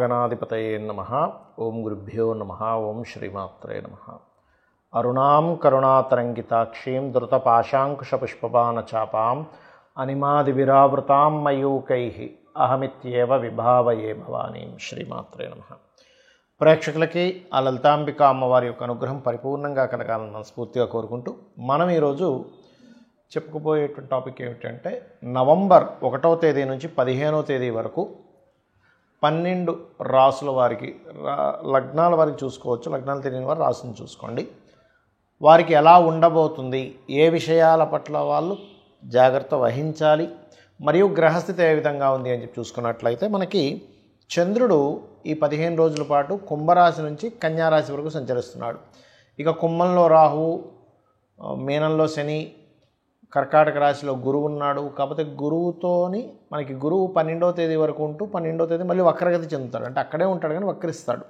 శ్రీమహాగణాధిపతయే నమః. ఓం గురుభ్యో నమః. ఓం శ్రీమాత్రే నమః. అరుణాం కరుణాతరంగితాక్షీం ధృతపాశాంకుశపుష్పబాణచాపాం అనిమాదివిరావృతాం మయూకైః అహమిత్యేవ విభావయే భవానీం. శ్రీమాత్రే నమః. ప్రేక్షకులకి ఆ లలితాంబిక అమ్మవారి యొక్క అనుగ్రహం పరిపూర్ణంగా కలగాలని మనస్ఫూర్తిగా కోరుకుంటూ మనం ఈరోజు చెప్పుకోబోయేటువంటి టాపిక్ ఏమిటంటే నవంబర్ 1వ తేదీ నుంచి 15వ తేదీ వరకు 12 రాసుల వారికి లగ్నాల వారికి చూసుకోవచ్చు. లగ్నాలు తెలియని వారు రాసుని చూసుకోండి. వారికి ఎలా ఉండబోతుంది, ఏ విషయాల పట్ల వాళ్ళు జాగ్రత్త వహించాలి, మరియు గ్రహస్థితి ఏ విధంగా ఉంది అని చెప్పి చూసుకున్నట్లయితే మనకి చంద్రుడు ఈ 15 రోజుల పాటు కుంభరాశి నుంచి కన్యారాశి వరకు సంచరిస్తున్నాడు. ఇక కుంభంలో రాహువు, మీనంలో శని, కర్కాటక రాశిలో గురువు ఉన్నాడు. కాకపోతే గురువుతోని మనకి గురువు 12వ తేదీ వరకు ఉంటూ 12వ తేదీ మళ్ళీ వక్రగతి చెందుతాడు, అంటే అక్కడే ఉంటాడు కానీ వక్రిస్తాడు.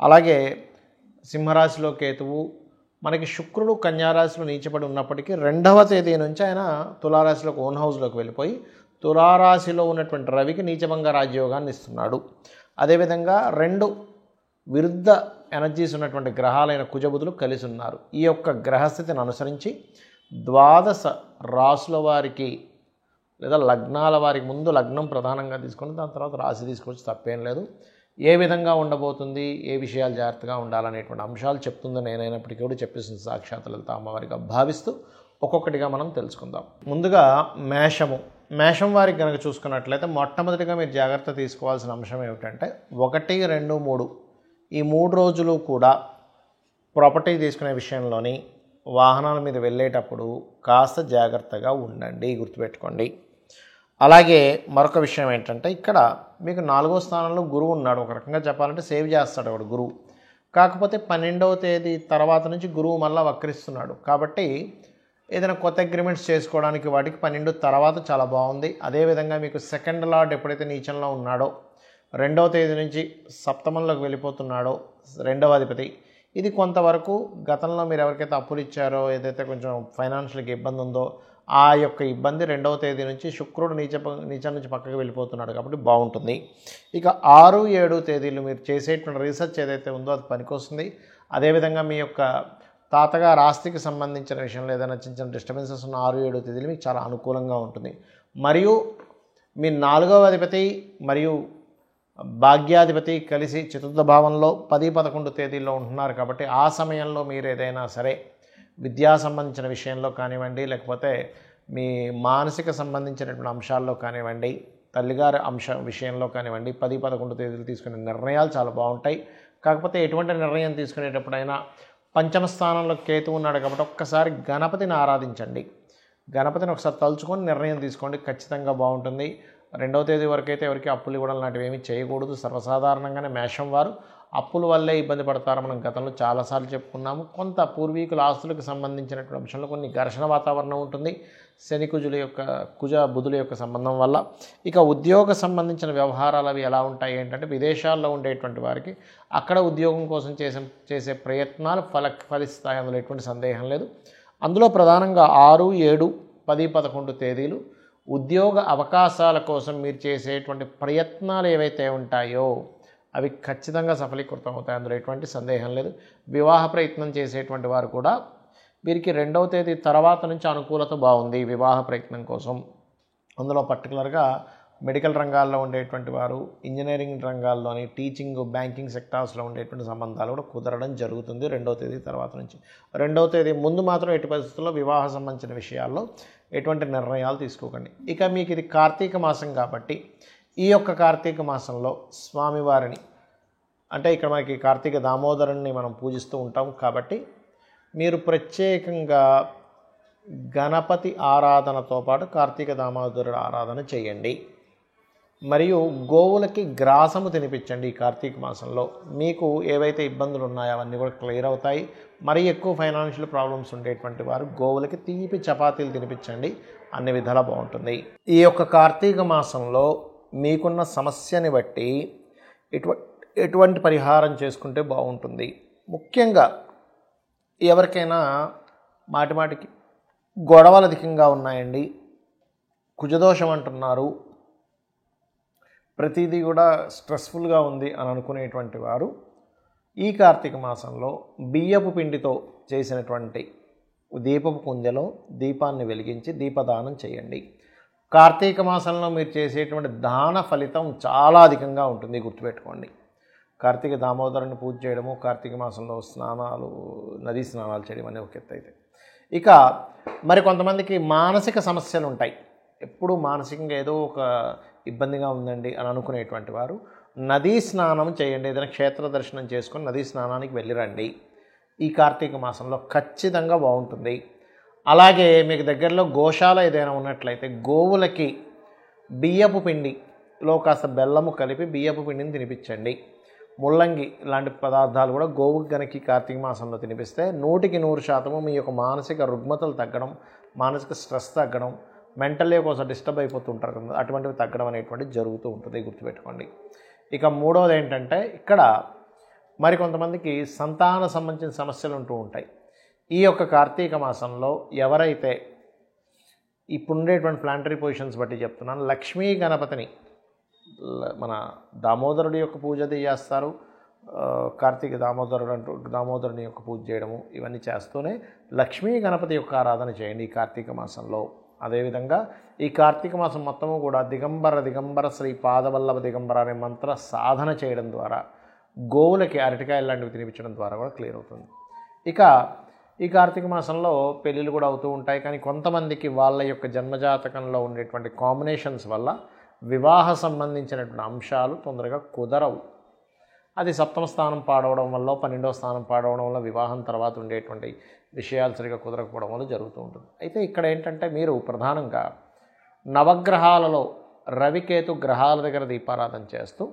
అలాగే సింహరాశిలో కేతువు, మనకి శుక్రుడు కన్యారాశిలో నీచపడి ఉన్నప్పటికీ 2వ తేదీ నుంచి ఆయన తులారాశిలోకి ఓన్ హౌస్లోకి వెళ్ళిపోయి తులారాశిలో ఉన్నటువంటి రవికి నీచభంగ రాజ్యోగాన్ని ఇస్తున్నాడు. అదేవిధంగా 2 విరుద్ధ ఎనర్జీస్ ఉన్నటువంటి గ్రహాలైన కుజబుధులు కలిసి ఉన్నారు. ఈ యొక్క గ్రహస్థితిని అనుసరించి 12 రాసుల వారికి లేదా లగ్నాల వారికి ముందు లగ్నం ప్రధానంగా తీసుకొని దాని తర్వాత రాశి తీసుకొచ్చి తప్పేం లేదు. ఏ విధంగా ఉండబోతుంది, ఏ విషయాలు జాగ్రత్తగా ఉండాలనేటువంటి అంశాలు చెప్తుంది నేనైనప్పటికీ కూడా చెప్పేసింది సాక్షాత్ లలిత అమ్మవారిగా భావిస్తూ ఒక్కొక్కటిగా మనం తెలుసుకుందాం. ముందుగా మేషం వారికి కనుక చూసుకున్నట్లయితే మొట్టమొదటిగా మీరు జాగ్రత్త తీసుకోవాల్సిన అంశం ఏమిటంటే 1, 2, 3 ఈ 3 రోజులు కూడా ప్రాపర్టీ తీసుకునే విషయంలోని వాహనాల మీద వెళ్ళేటప్పుడు కాస్త జాగ్రత్తగా ఉండండి, గుర్తుపెట్టుకోండి. అలాగే మరొక విషయం ఏంటంటే ఇక్కడ మీకు 4వ స్థానంలో గురువు ఉన్నాడు. ఒక రకంగా చెప్పాలంటే సేవ్ చేస్తాడు వాడు గురువు. కాకపోతే 12వ తేదీ తర్వాత నుంచి గురువు మళ్ళీ వక్రిస్తున్నాడు. కాబట్టి ఏదైనా కొత్త అగ్రిమెంట్స్ చేసుకోవడానికి వాటికి 12 తర్వాత చాలా బాగుంది. అదేవిధంగా మీకు సెకండ్ లార్డ్ ఎప్పుడైతే నీచంలో ఉన్నాడో 2వ తేదీ నుంచి సప్తమంలోకి వెళ్ళిపోతున్నాడో 2వ అధిపతి, ఇది కొంతవరకు గతంలో మీరు ఎవరికైతే అప్పులు ఇచ్చారో, ఏదైతే కొంచెం ఫైనాన్షియల్గా ఇబ్బంది ఉందో ఆ యొక్క ఇబ్బంది 2వ తేదీ నుంచి శుక్రుడు నీచం నుంచి పక్కకి వెళ్ళిపోతున్నాడు కాబట్టి బాగుంటుంది. ఇక 6, 7 తేదీలు మీరు చేసేటువంటి రీసెర్చ్ ఏదైతే ఉందో అది పనికొస్తుంది. అదేవిధంగా మీ యొక్క తాతగారు ఆస్తికి సంబంధించిన విషయంలో ఏదైనా చిన్న చిన్న డిస్టర్బెన్సెస్ ఉన్న 6, 7 తేదీలు మీకు చాలా అనుకూలంగా ఉంటుంది. మరియు మీ 4వ అధిపతి మరియు భాగ్యాధిపతి కలిసి చతుర్థ భావంలో 10, 11 తేదీల్లో ఉంటున్నారు. కాబట్టి ఆ సమయంలో మీరు ఏదైనా సరే విద్యా సంబంధించిన విషయంలో కానివ్వండి, లేకపోతే మీ మానసిక సంబంధించినటువంటి అంశాల్లో కానివ్వండి, తల్లిగారి విషయంలో కానివ్వండి 10, 11 తేదీలు తీసుకునే నిర్ణయాలు చాలా బాగుంటాయి. కాకపోతే ఎటువంటి నిర్ణయం తీసుకునేటప్పుడైనా పంచమ స్థానంలో కేతు ఉన్నాడు కాబట్టి ఒక్కసారి గణపతిని ఆరాధించండి. గణపతిని ఒకసారి తలుచుకొని నిర్ణయం తీసుకోండి, ఖచ్చితంగా బాగుంటుంది. 2వ తేదీ వరకు అయితే ఎవరికి అప్పులు ఇవ్వడం లాంటివి ఏమీ చేయకూడదు. సర్వసాధారణంగానే మేషం వారు అప్పుల వల్లే ఇబ్బంది పడతారు. మనం గతంలో చాలాసార్లు చెప్పుకున్నాము. కొంత పూర్వీకుల ఆస్తులకు సంబంధించినటువంటి అంశంలో కొన్ని ఘర్షణ వాతావరణం ఉంటుంది శని కుజ బుధుల యొక్క సంబంధం వల్ల. ఇక ఉద్యోగ సంబంధించిన వ్యవహారాలు అవి ఎలా ఉంటాయి ఏంటంటే విదేశాల్లో ఉండేటువంటి వారికి అక్కడ ఉద్యోగం కోసం చేసే ప్రయత్నాలు ఫలిస్తాయి, అందులో ఎటువంటి సందేహం లేదు. అందులో ప్రధానంగా 6, 7, 10, 11 తేదీలు ఉద్యోగ అవకాశాల కోసం మీరు చేసేటువంటి ప్రయత్నాలు ఏవైతే ఉంటాయో అవి ఖచ్చితంగా సఫలీకృతం అవుతాయి, అందులో ఎటువంటి సందేహం లేదు. వివాహ ప్రయత్నం చేసేటువంటి వారు కూడా వీరికి 2వ తేదీ తర్వాత నుంచి అనుకూలత బాగుంది వివాహ ప్రయత్నం కోసం. అందులో పర్టికులర్గా మెడికల్ రంగాల్లో ఉండేటువంటి వారు, ఇంజనీరింగ్ రంగాల్లోని, టీచింగ్, బ్యాంకింగ్ సెక్టార్స్లో ఉండేటువంటి సంబంధాలు కూడా కుదరడం జరుగుతుంది 2వ తేదీ తర్వాత నుంచి. 2వ తేదీ ముందు మాత్రం ఎట్టి పరిస్థితుల్లో వివాహ సంబంధించిన విషయాల్లో ఎటువంటి నిర్ణయాలు తీసుకోకండి. ఇక మీకు ఇది కార్తీక మాసం కాబట్టి ఈ యొక్క కార్తీక మాసంలో స్వామివారిని, అంటే ఇక్కడ మనకి కార్తీక దామోదరుణ్ణి మనం పూజిస్తూ ఉంటాం కాబట్టి మీరు ప్రత్యేకంగా గణపతి ఆరాధనతో పాటు కార్తీక దామోదరుడు ఆరాధన చేయండి. మరియు గోవులకి గ్రాసము తినిపించండి. ఈ కార్తీక మాసంలో మీకు ఏవైతే ఇబ్బందులు ఉన్నాయో అవన్నీ కూడా క్లియర్ అవుతాయి. మరీ ఎక్కువ ఫైనాన్షియల్ ప్రాబ్లమ్స్ ఉండేటువంటి వారు గోవులకి తీపి చపాతీలు తినిపించండి, అన్ని విధాలా బాగుంటుంది. ఈ యొక్క కార్తీక మాసంలో మీకున్న సమస్యని బట్టి ఎటువంటి పరిహారం చేసుకుంటే బాగుంటుంది. ముఖ్యంగా ఎవరికైనా మాటిమాటికి గొడవలు అధికంగా ఉన్నాయండి, కుజదోషం అంటున్నారు, ప్రతిదీ కూడా స్ట్రెస్ఫుల్గా ఉంది అని అనుకునేటువంటి వారు ఈ కార్తీక మాసంలో బియ్యపు పిండితో చేసినటువంటి దీపపు కుందెలో దీపాన్ని వెలిగించి దీపదానం చేయండి. కార్తీక మాసంలో మీరు చేసేటువంటి దాన ఫలితం చాలా అధికంగా ఉంటుంది, గుర్తుపెట్టుకోండి. కార్తీక దామోదరుని పూజ చేయడము, కార్తీక మాసంలో స్నానాలు, నదీ స్నానాలు చేయడం అనే ఒక ఎత్తు అయితే, ఇక మరి కొంతమందికి మానసిక సమస్యలు ఉంటాయి. ఎప్పుడు మానసికంగా ఏదో ఒక ఇబ్బందిగా ఉందండి అని అనుకునేటువంటి వారు నదీ స్నానం చేయండి. ఏదైనా క్షేత్ర దర్శనం చేసుకొని నదీ స్నానానికి వెళ్ళిరండి. ఈ కార్తీక మాసంలో ఖచ్చితంగా బాగుంటుంది. అలాగే మీకు దగ్గరలో గోశాల ఏదైనా ఉన్నట్లయితే గోవులకి బియ్యపు పిండిలో కాస్త బెల్లము కలిపి బియ్యపు పిండిని తినిపించండి. ముల్లంగి లాంటి పదార్థాలు కూడా గోవుకి కనుక కార్తీక మాసంలో తినిపిస్తే 100% మీ యొక్క మానసిక రుగ్మతలు తగ్గడం, మానసిక స్ట్రెస్ తగ్గడం, మెంటల్లీ కోసం డిస్టర్బ్ అయిపోతుంటారు కదా, అటువంటివి తగ్గడం అనేటువంటిది జరుగుతూ ఉంటుంది, గుర్తుపెట్టుకోండి. ఇక మూడవది ఏంటంటే, ఇక్కడ మరి కొంతమందికి సంతాన సంబంధించిన సమస్యలు ఉంటూ ఉంటాయి. ఈ యొక్క కార్తీక మాసంలో ఎవరైతే ఇప్పుడుండేటువంటి ప్లానటరీ పొజిషన్స్ బట్టి చెప్తున్నాను, లక్ష్మీ గణపతిని మన దామోదరుడి యొక్క పూజ చేస్తారు. కార్తీక దామోదరుని యొక్క పూజ చేయడము ఇవన్నీ చేస్తూనే లక్ష్మీ గణపతి యొక్క ఆరాధన చేయండి ఈ కార్తీక మాసంలో. అదేవిధంగా ఈ కార్తీక మాసం మొత్తము కూడా దిగంబర శ్రీ పాదవల్లభ దిగంబర అనే మంత్ర సాధన చేయడం ద్వారా, గోవులకి అరటికాయలు లాంటివి తినిపించడం ద్వారా కూడా క్లియర్ అవుతుంది. ఇక ఈ కార్తీక మాసంలో పెళ్ళిళ్ళు కూడా అవుతూ ఉంటాయి. కానీ కొంతమందికి వాళ్ళ యొక్క జన్మజాతకంలో ఉండేటువంటి కాంబినేషన్స్ వల్ల వివాహ సంబంధించినటువంటి అంశాలు తొందరగా కుదరవు. అది సప్తమ స్థానం పాడవడం వల్ల, 12వ స్థానం పాడవడం వల్ల, వివాహం తర్వాత ఉండేటువంటి విషయాలు సరిగా కుదరకపోవడం వల్ల జరుగుతూ ఉంటుంది. అయితే ఇక్కడ ఏంటంటే, మీరు ప్రధానంగా నవగ్రహాలలో రవికేతు గ్రహాల దగ్గర దీపారాధన చేస్తూ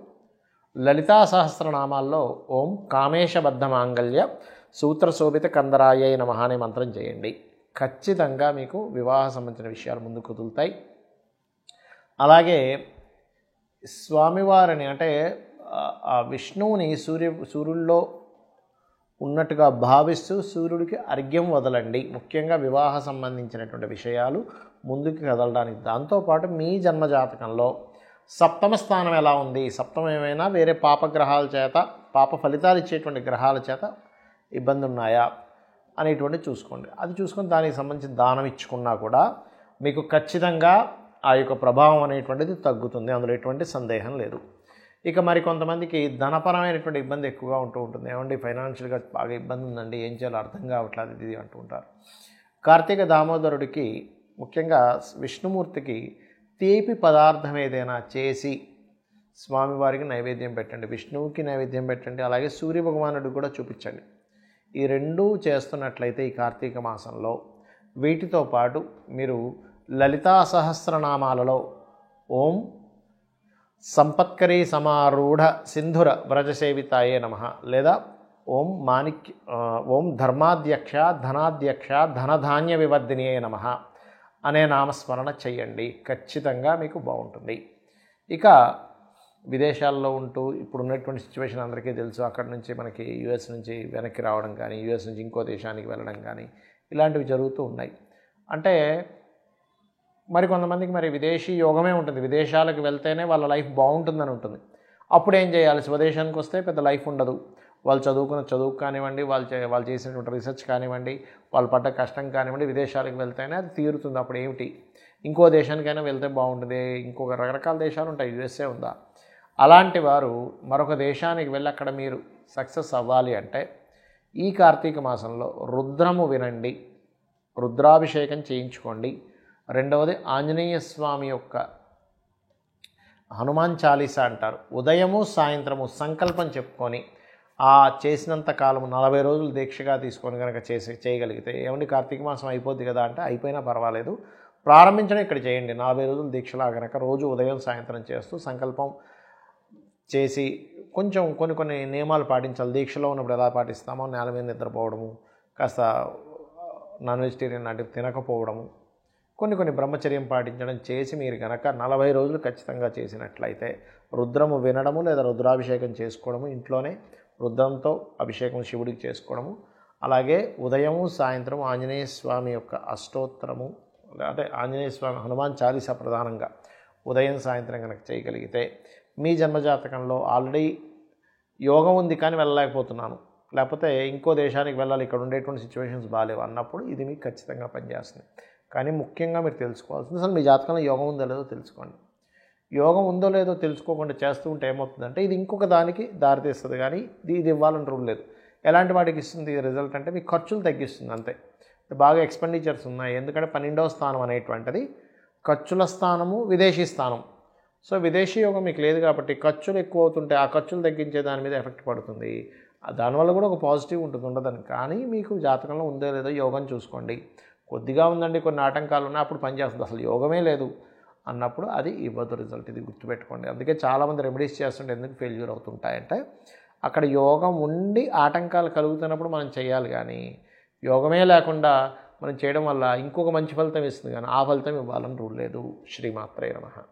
లలితా సహస్రనామాల్లో ఓం కామేశబద్ధ మాంగళ్య సూత్రశోభిత కందరాయ నమః అనే మంత్రం చేయండి. ఖచ్చితంగా మీకు వివాహ సంబంధించిన విషయాలు ముందు కుదులుతాయి. అలాగే స్వామివారిని అంటే ఆ విష్ణువుని సూర్యుల్లో ఉన్నట్టుగా భావిస్తూ సూర్యుడికి అర్ఘ్యం వదలండి. ముఖ్యంగా వివాహ సంబంధించినటువంటి విషయాలు ముందుకు కదలడానికి. దాంతోపాటు మీ జన్మజాతకంలో సప్తమ స్థానం ఎలా ఉంది, సప్తమం ఏమైనా వేరే పాపగ్రహాల చేత, పాప ఫలితాలు ఇచ్చేటువంటి గ్రహాల చేత ఇబ్బంది ఉన్నాయా అనేటువంటి చూసుకోండి. అది చూసుకొని దానికి సంబంధించి దానం ఇచ్చుకున్నా కూడా మీకు ఖచ్చితంగా ఆ యొక్క ప్రభావం అనేటువంటిది తగ్గుతుంది, అందులో ఎటువంటి సందేహం లేదు. ఇక మరి కొంతమందికి ధనపరమైనటువంటి ఇబ్బంది ఎక్కువగా ఉంటూ ఉంటుంది. ఏమండి ఫైనాన్షియల్గా బాగా ఇబ్బంది ఉందండి, ఏం చేయాలో అర్థం కావట్లేదు ఇది అంటూ ఉంటారు. కార్తీక దామోదరుడికి, ముఖ్యంగా విష్ణుమూర్తికి తీపి పదార్థం ఏదైనా చేసి స్వామివారికి నైవేద్యం పెట్టండి. విష్ణువుకి నైవేద్యం పెట్టండి, అలాగే సూర్యభగవానుడికి కూడా చూపించండి. ఈ రెండూ చేస్తున్నట్లయితే ఈ కార్తీక మాసంలో, వీటితో పాటు మీరు లలితా సహస్రనామాలలో ఓం సంపత్కరీ సమారూఢ సింధుర వ్రజసేవితాయే నమః, లేదా ఓం ధర్మాధ్యక్ష ధనాధ్యక్ష ధనధాన్య వివర్ధినియే నమః అనే నామస్మరణ చెయ్యండి. ఖచ్చితంగా మీకు బాగుంటుంది. ఇక విదేశాల్లో ఉంటూ ఇప్పుడు ఉన్నటువంటి సిచ్యువేషన్ అందరికీ తెలుసు. అక్కడి నుంచి మనకి యుఎస్ నుంచి వెనక్కి రావడం కానీ, యుఎస్ నుంచి ఇంకో దేశానికి వెళ్ళడం కానీ ఇలాంటివి జరుగుతూ ఉన్నాయి. అంటే మరి కొంతమందికి మరి విదేశీ యోగమే ఉంటుంది, విదేశాలకు వెళ్తేనే వాళ్ళ లైఫ్ బాగుంటుందని ఉంటుంది. అప్పుడు ఏం చేయాలి, స్వదేశానికి వస్తే పెద్ద లైఫ్ ఉండదు. వాళ్ళు చదువుకున్న చదువు కానివ్వండి, వాళ్ళు చేసినటువంటి రీసెర్చ్ కానివ్వండి, వాళ్ళు పడ్డ కష్టం కానివ్వండి, విదేశాలకు వెళ్తేనే అది తీరుతుంది. అప్పుడు ఏమిటి, ఇంకో దేశానికైనా వెళ్తే బాగుంటుంది, ఇంకొక రకరకాల దేశాలు ఉంటాయి, యుఎస్ఏ ఉందా. అలాంటి వారు మరొక దేశానికి వెళ్ళి అక్కడ మీరు సక్సెస్ అవ్వాలి అంటే ఈ కార్తీక మాసంలో రుద్రము వినండి, రుద్రాభిషేకం చేయించుకోండి. రెండవది ఆంజనేయ స్వామి యొక్క హనుమాన్ చాలీసా అంటారు, ఉదయము సాయంత్రము సంకల్పం చెప్పుకొని ఆ చేసినంత కాలం 40 రోజులు దీక్షగా తీసుకొని కనుక చేయగలిగితే, ఏమండి కార్తీక మాసం అయిపోద్ది కదా అంటే అయిపోయినా పర్వాలేదు, ప్రారంభించడం ఇక్కడ చేయండి. 40 రోజులు దీక్షలా కనుక రోజు ఉదయం సాయంత్రం చేస్తూ సంకల్పం చేసి కొంచెం కొన్ని నియమాలు పాటించాలి. దీక్షలో ఉన్నప్పుడు ఎలా పాటిస్తామో, నేల మీద నిద్రపోవడము, కాస్త నాన్ వెజిటేరియన్ లాంటివి తినకపోవడము, కొన్ని బ్రహ్మచర్యం పాటించడం చేసి మీరు కనుక 40 రోజులు ఖచ్చితంగా చేసినట్లయితే రుద్రము వినడము లేదా రుద్రాభిషేకం చేసుకోవడము, ఇంట్లోనే రుద్రంతో అభిషేకం శివుడికి చేసుకోవడము, అలాగే ఉదయము సాయంత్రం ఆంజనేయ స్వామి యొక్క అష్టోత్తరము, అంటే ఆంజనేయ స్వామి హనుమాన్ చాలీసా ప్రధానంగా ఉదయం సాయంత్రం కనుక చేయగలిగితే మీ జన్మజాతకంలో ఆల్రెడీ యోగం ఉంది కానీ వెళ్ళలేకపోతున్నాను, లేకపోతే ఇంకో దేశానికి వెళ్ళాలి, ఇక్కడ ఉండేటువంటి సిచ్యువేషన్స్ బాగాలేవు అన్నప్పుడు ఇది మీకు ఖచ్చితంగా పనిచేస్తుంది. కానీ ముఖ్యంగా మీరు తెలుసుకోవాల్సింది అసలు మీ జాతకంలో యోగం ఉందో లేదో తెలుసుకోండి. యోగం ఉందో లేదో తెలుసుకోకుండా చేస్తూ ఉంటే ఏమవుతుందంటే ఇది ఇంకొక దానికి దారితీస్తుంది, కానీ ఇది ఇవ్వాలని రూల్ లేదు. ఎలాంటి వాటికి ఇస్తుంది రిజల్ట్ అంటే మీ ఖర్చులు తగ్గిస్తుంది అంతే. బాగా ఎక్స్పెండిచర్స్ ఉన్నాయి, ఎందుకంటే 12వ స్థానం అనేటువంటిది ఖర్చుల స్థానము, విదేశీ స్థానం. సో విదేశీ యోగం మీకు లేదు కాబట్టి ఖర్చులు ఎక్కువ అవుతుంటే ఆ ఖర్చులు తగ్గించే దాని మీద ఎఫెక్ట్ పడుతుంది. దానివల్ల కూడా ఒక పాజిటివ్ ఉంటుంది, ఉండదని. కానీ మీకు జాతకంలో ఉందో లేదో యోగం చూసుకోండి. కొద్దిగా ఉందండి, కొన్ని ఆటంకాలు ఉన్నాయి, అప్పుడు పనిచేస్తుంది. అసలు యోగమే లేదు అన్నప్పుడు అది ఇవ్వదు రిజల్ట్. ఇది గుర్తుపెట్టుకోండి. అందుకే చాలామంది రెమెడీస్ చేస్తుంటే ఎందుకు ఫెయిల్యూర్ అవుతుంటాయంటే అక్కడ యోగం ఉండి ఆటంకాలు కలుగుతున్నప్పుడు మనం చేయాలి, కానీ యోగమే లేకుండా మనం చేయడం వల్ల ఇంకొక మంచి ఫలితం ఇస్తుంది, కానీ ఆ ఫలితం ఇవ్వాలని రూల్ లేదు. శ్రీమాత్రే నమః.